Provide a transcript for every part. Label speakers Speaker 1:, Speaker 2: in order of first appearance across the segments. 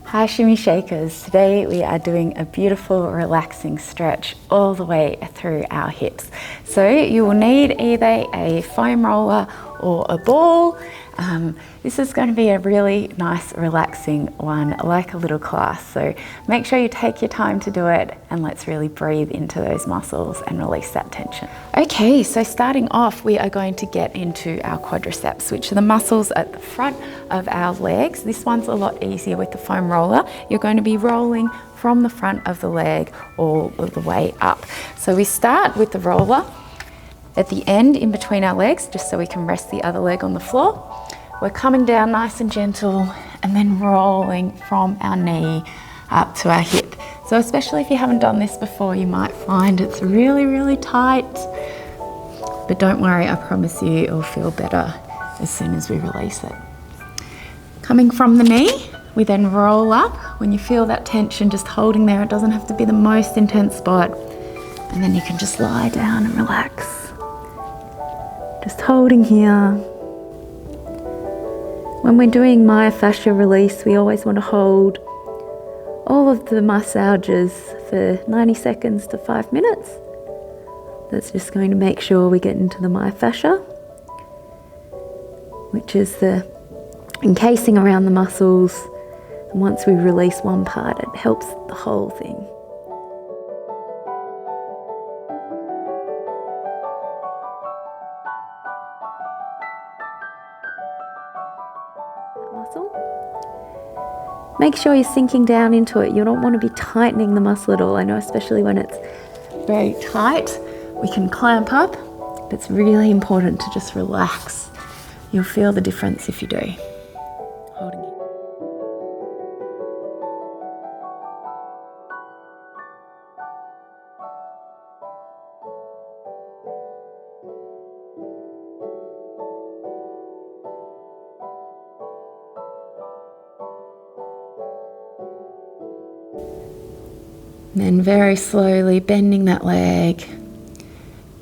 Speaker 1: Hi Shimmy Shakers, today we are doing a beautiful relaxing stretch all the way through our hips. So you will need either a foam roller or a ball. This is going to be a really nice relaxing one, like a little class. So make sure you take your time to do it and let's really breathe into those muscles and release that tension. Okay, so starting off, we are going to get into our quadriceps, which are the muscles at the front of our legs. This one's a lot easier with the foam roller. You're going to be rolling from the front of the leg all the way up. So we start with the roller at the end in between our legs, just so we can rest the other leg on the floor. We're coming down nice and gentle and then rolling from our knee up to our hip. So especially if you haven't done this before, you might find it's really, really tight. But don't worry, I promise you it'll feel better as soon as we release it. Coming from the knee, we then roll up. When you feel that tension, just holding there, it doesn't have to be the most intense spot. And then you can just lie down and relax. Just holding here. When we're doing myofascial release, we always want to hold all of the massages for 90 seconds to 5 minutes. That's just going to make sure we get into the myofascia, which is the encasing around the muscles. And once we release one part, it helps the whole thing. Muscle. Make sure you're sinking down into it. You don't want to be tightening the muscle at all. I know, especially when it's very tight, we can clamp up, but it's really important to just relax. You'll feel the difference if you do. Holding it. Then very slowly bending that leg.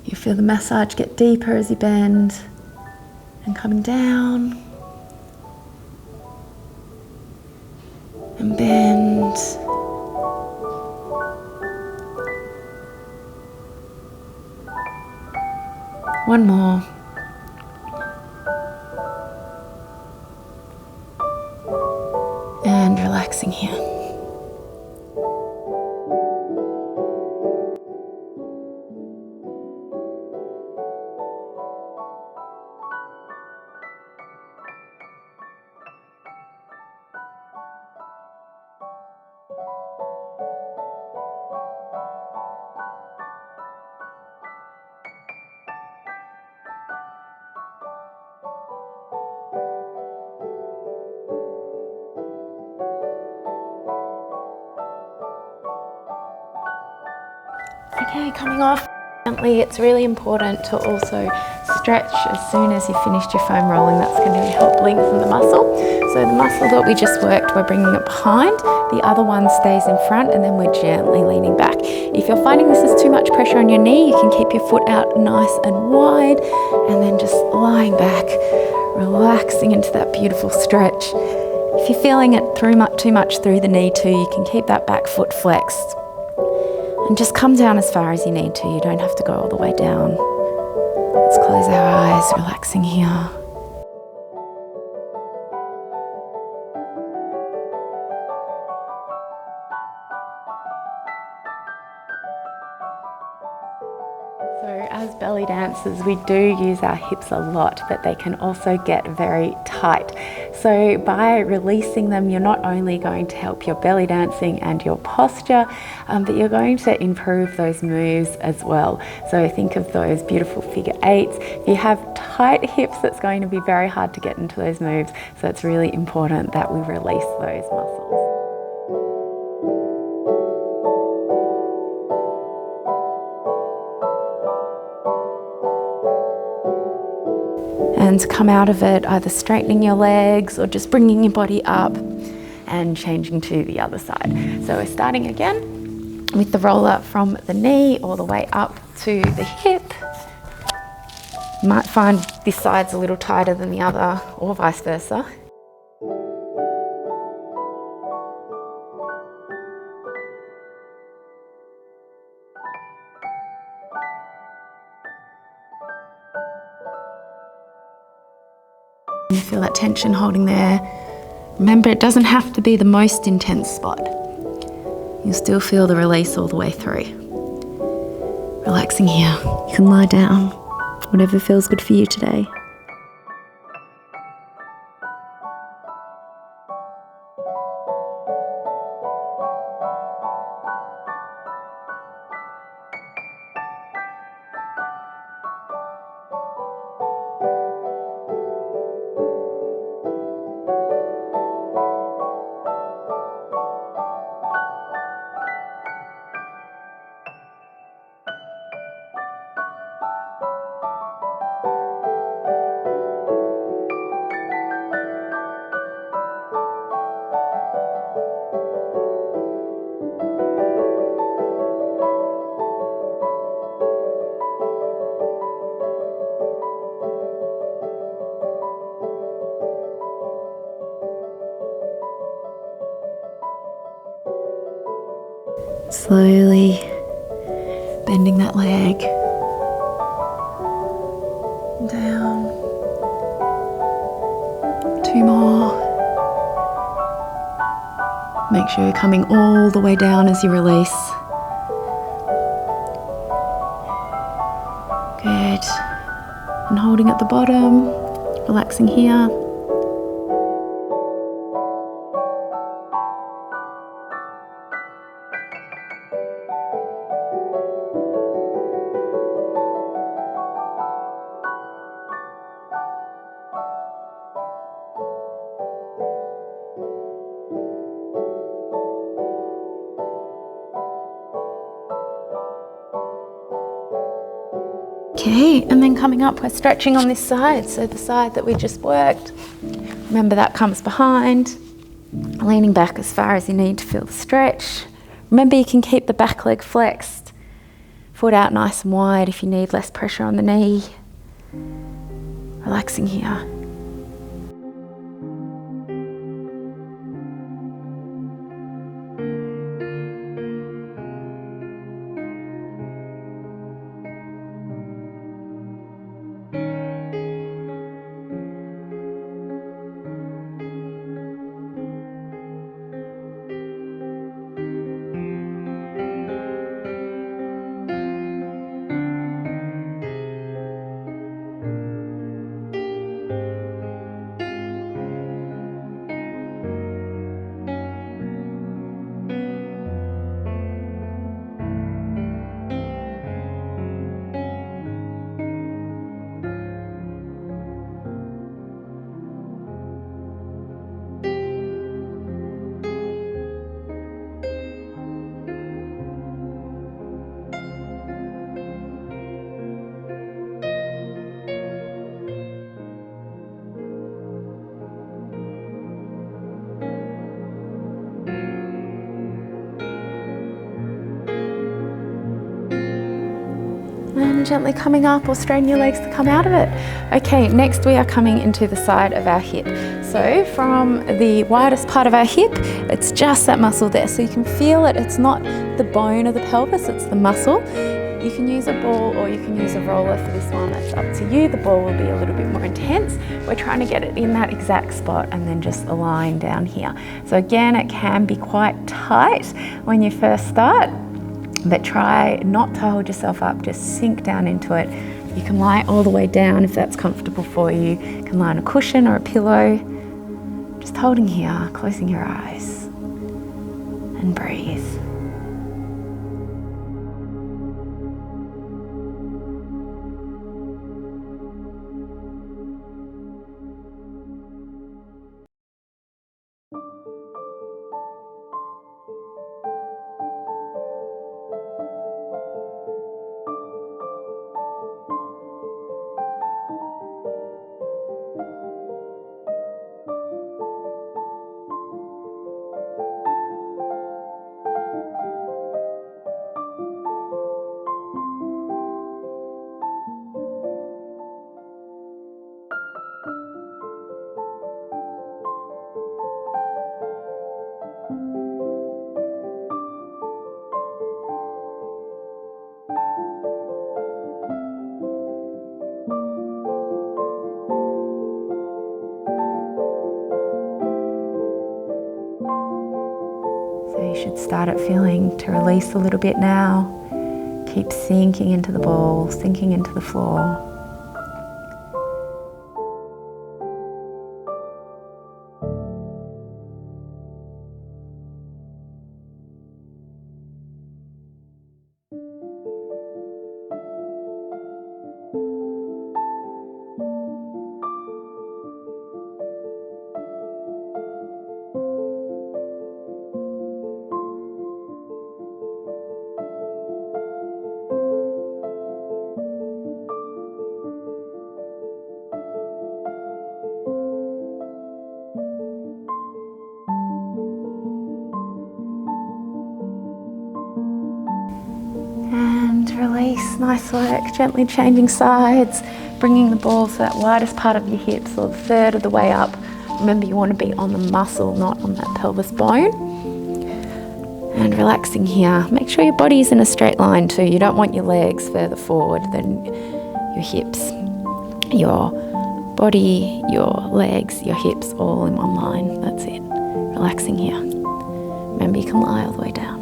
Speaker 1: You feel the massage get deeper as you bend and coming down and bend. One more. And relaxing here. Okay, coming off gently, it's really important to also stretch as soon as you've finished your foam rolling. That's going to help lengthen the muscle. So the muscle that we just worked, we're bringing it behind. The other one stays in front and then we're gently leaning back. If you're finding this is too much pressure on your knee, you can keep your foot out nice and wide and then just lying back, relaxing into that beautiful stretch. If you're feeling it too much through the knee too, you can keep that back foot flexed. And just come down as far as you need to. You don't have to go all the way down. Let's close our eyes, relaxing here. So as belly dancers, we do use our hips a lot, but they can also get very tight. So by releasing them, you're not only going to help your belly dancing and your posture, but you're going to improve those moves as well. So think of those beautiful figure eights. If you have tight hips, it's going to be very hard to get into those moves. So it's really important that we release those muscles. And come out of it either straightening your legs or just bringing your body up and changing to the other side. So we're starting again with the roller from the knee all the way up to the hip. You might find this side's a little tighter than the other or vice versa. you feel that tension holding there. Remember, it doesn't have to be the most intense spot. You'll still feel the release all the way through. Relaxing here. You can lie down, whatever feels good for you today. Slowly bending that leg down. 2 more. Make sure you're coming all the way down as you release. Good. And holding at the bottom, relaxing here. Okay, and then coming up, we're stretching on this side, so the side that we just worked. Remember, that comes behind, leaning back as far as you need to feel the stretch. Remember, you can keep the back leg flexed, foot out nice and wide if you need less pressure on the knee. Relaxing here. And gently coming up or straighten your legs to come out of it. Okay, next we are coming into the side of our hip. So from the widest part of our hip, it's just that muscle there. So you can feel it, it's not the bone of the pelvis, it's the muscle. You can use a ball or you can use a roller for this one, that's up to you. The ball will be a little bit more intense. We're trying to get it in that exact spot and then just align down here. So again, it can be quite tight when you first start, but try not to hold yourself up, just sink down into it. You can lie all the way down if that's comfortable for you. You can lie on a cushion or a pillow. Just holding here, closing your eyes and breathe. So you should start it feeling to release a little bit now. Keep sinking into the ball, sinking into the floor. And release, nice work. Gently changing sides, bringing the ball to that widest part of your hips or a third of the way up. Remember, you want to be on the muscle, not on that pelvis bone. And relaxing here. Make sure your body is in a straight line too. You don't want your legs further forward than your hips. Your body, your legs, your hips all in one line. That's it. Relaxing here. Remember, you can lie all the way down.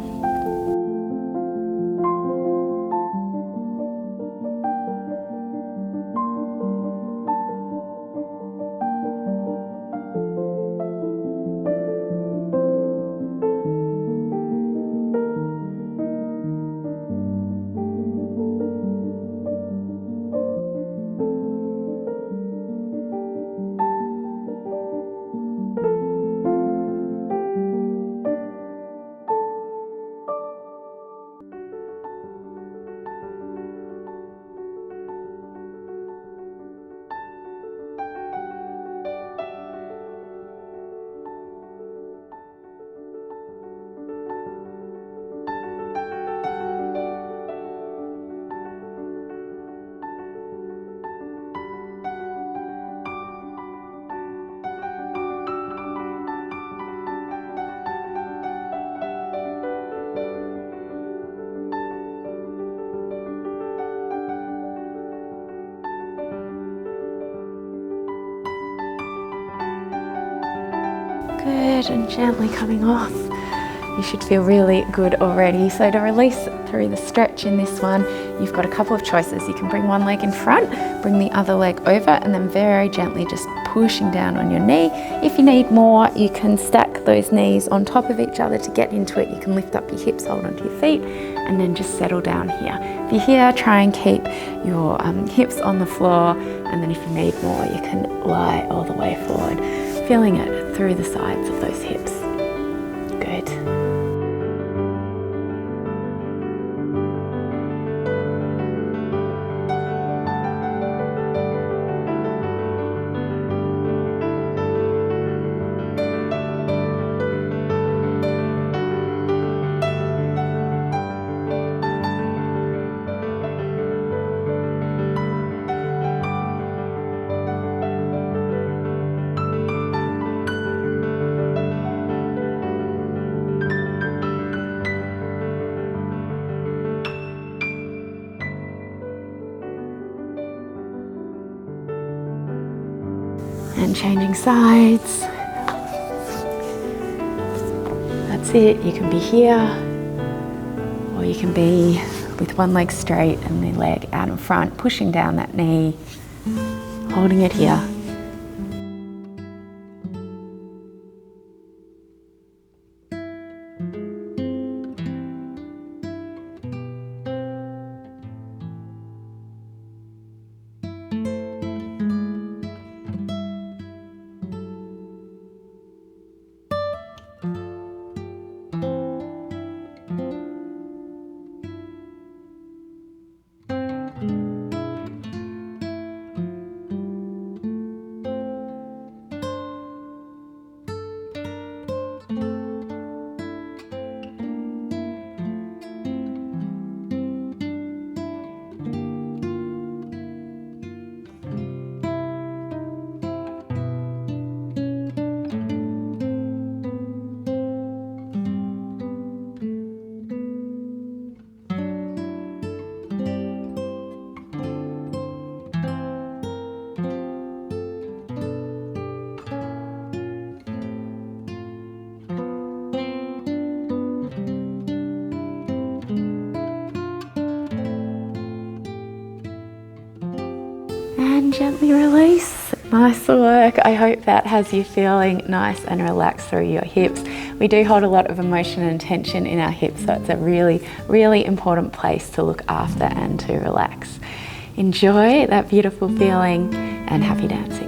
Speaker 1: Good, and gently coming off. You should feel really good already. So to release through the stretch in this one, you've got a couple of choices. You can bring one leg in front, bring the other leg over, and then very gently just pushing down on your knee. If you need more, you can stack those knees on top of each other to get into it. You can lift up your hips, hold onto your feet, and then just settle down here. If you're here, try and keep your hips on the floor, and then if you need more, you can lie all the way forward, feeling it through the sides of those hips. Good. And changing sides. That's it. You can be here, or you can be with one leg straight and the leg out in front, pushing down that knee, holding it here. gently release. Nice work. I hope that has you feeling nice and relaxed through your hips. We do hold a lot of emotion and tension in our hips, so it's a really, really important place to look after and to relax. Enjoy that beautiful feeling and happy dancing.